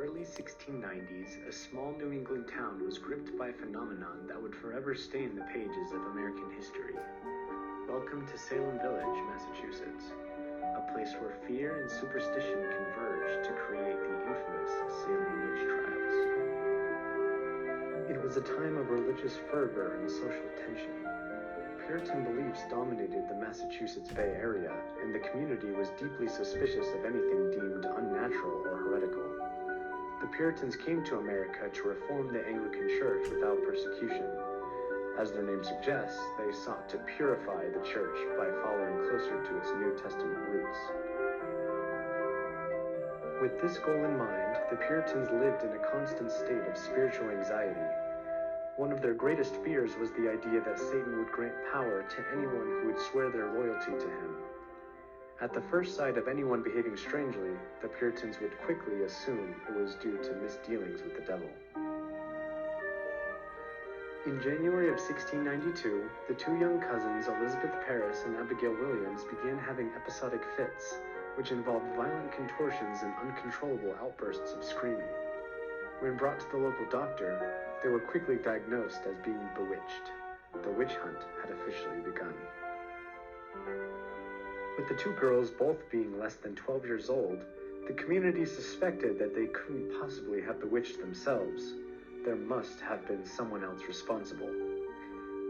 early 1690s, a small New England town was gripped by a phenomenon that would forever stain the pages of American history. Welcome to Salem Village, Massachusetts, a place where fear and superstition converged to create the infamous Salem witch trials. It was a time of religious fervor and social tension. Puritan beliefs dominated the Massachusetts Bay Area, and the community was deeply suspicious of anything deemed unnatural or heretical. The Puritans came to America to reform the Anglican Church without persecution. As their name suggests, they sought to purify the Church by following closer to its New Testament roots. With this goal in mind, the Puritans lived in a constant state of spiritual anxiety. One of their greatest fears was the idea that Satan would grant power to anyone who would swear their loyalty to him. At the first sight of anyone behaving strangely, the Puritans would quickly assume it was due to misdealings with the devil. In January of 1692, the two young cousins, Elizabeth Parris and Abigail Williams, began having episodic fits, which involved violent contortions and uncontrollable outbursts of screaming. When brought to the local doctor, they were quickly diagnosed as being bewitched. The witch hunt had officially begun. With the two girls both being less than 12 years old, the community suspected that they couldn't possibly have bewitched themselves. There must have been someone else responsible.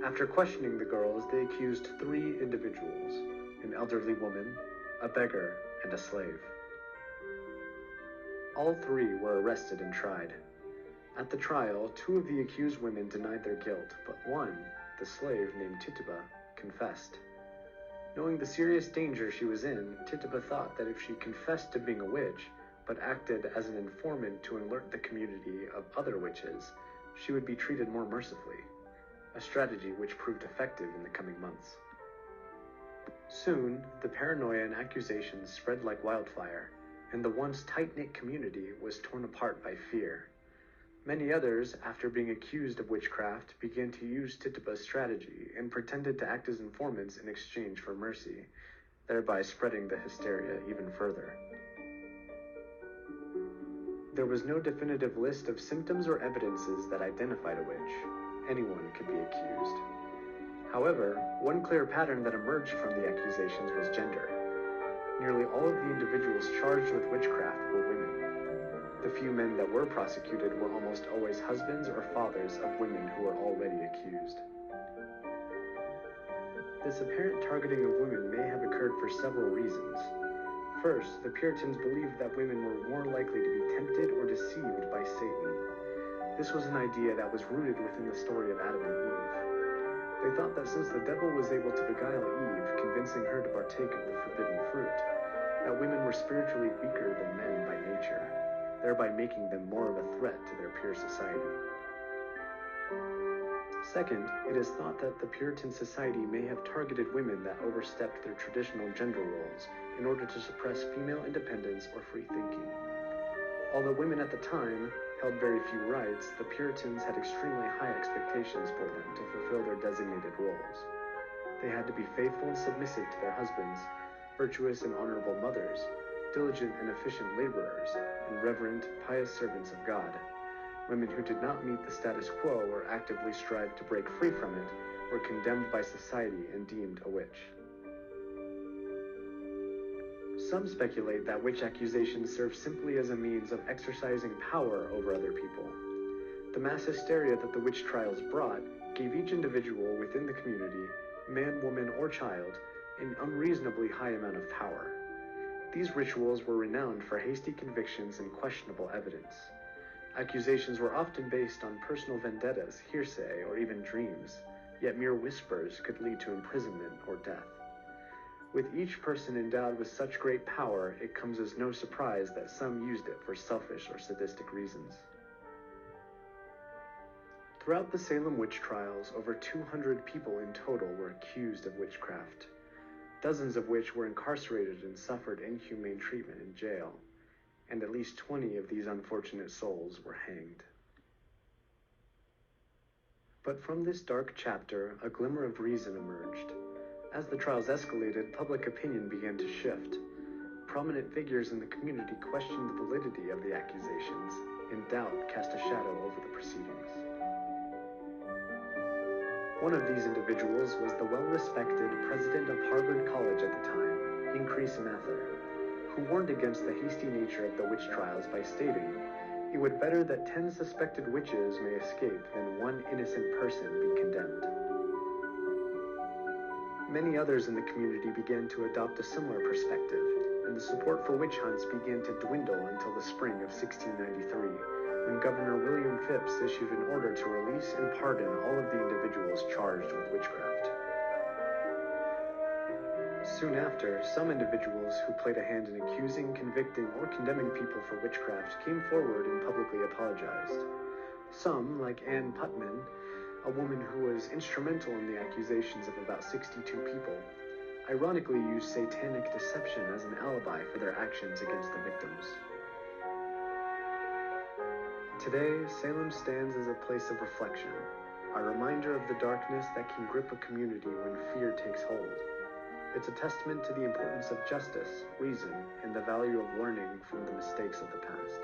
After questioning the girls, they accused 3 individuals: an elderly woman, a beggar, and a slave. All 3 were arrested and tried. At the trial, 2 of the accused women denied their guilt, but one, the slave named Tituba, confessed. Knowing the serious danger she was in, Tituba thought that if she confessed to being a witch, but acted as an informant to alert the community of other witches, she would be treated more mercifully, a strategy which proved effective in the coming months. Soon, the paranoia and accusations spread like wildfire, and the once tight-knit community was torn apart by fear. Many others, after being accused of witchcraft, began to use Tituba's strategy and pretended to act as informants in exchange for mercy, thereby spreading the hysteria even further. There was no definitive list of symptoms or evidences that identified a witch. Anyone could be accused. However, one clear pattern that emerged from the accusations was gender. Nearly all of the individuals charged with witchcraft were women. The few men that were prosecuted were almost always husbands or fathers of women who were already accused. This apparent targeting of women may have occurred for several reasons. First, the Puritans believed that women were more likely to be tempted or deceived by Satan. This was an idea that was rooted within the story of Adam and Eve. They thought that since the devil was able to beguile Eve, convincing her to partake of the forbidden fruit, that women were spiritually weaker than men by nature, thereby making them more of a threat to their peer society. Second, it is thought that the Puritan society may have targeted women that overstepped their traditional gender roles in order to suppress female independence or free thinking. Although women at the time held very few rights, the Puritans had extremely high expectations for them to fulfill their designated roles. They had to be faithful and submissive to their husbands, virtuous and honorable mothers, diligent and efficient laborers, and reverent, pious servants of God. Women who did not meet the status quo or actively strived to break free from it were condemned by society and deemed a witch. Some speculate that witch accusations serve simply as a means of exercising power over other people. The mass hysteria that the witch trials brought gave each individual within the community, man, woman, or child, an unreasonably high amount of power. These rituals were renowned for hasty convictions and questionable evidence. Accusations were often based on personal vendettas, hearsay, or even dreams, yet mere whispers could lead to imprisonment or death. With each person endowed with such great power, it comes as no surprise that some used it for selfish or sadistic reasons. Throughout the Salem witch trials, over 200 people in total were accused of witchcraft, dozens of which were incarcerated and suffered inhumane treatment in jail, and at least 20 of these unfortunate souls were hanged. But from this dark chapter, a glimmer of reason emerged. As the trials escalated, public opinion began to shift. prominent figures in the community questioned the validity of the accusations, and doubt cast a shadow over the proceedings. One of these individuals was the well-respected president of Harvard College at the time, Increase Mather, who warned against the hasty nature of the witch trials by stating, "It would better that 10 suspected witches may escape than one innocent person be condemned." Many others in the community began to adopt a similar perspective, and the support for witch hunts began to dwindle until the spring of 1693, when Governor William Phips issued an order to release and pardon all of the individuals charged with witchcraft. Soon after, some individuals who played a hand in accusing, convicting, or condemning people for witchcraft came forward and publicly apologized. Some, like Ann Putman, a woman who was instrumental in the accusations of about 62 people, ironically used satanic deception as an alibi for their actions against the victims. Today, Salem stands as a place of reflection, a reminder of the darkness that can grip a community when fear takes hold. It's a testament to the importance of justice, reason, and the value of learning from the mistakes of the past.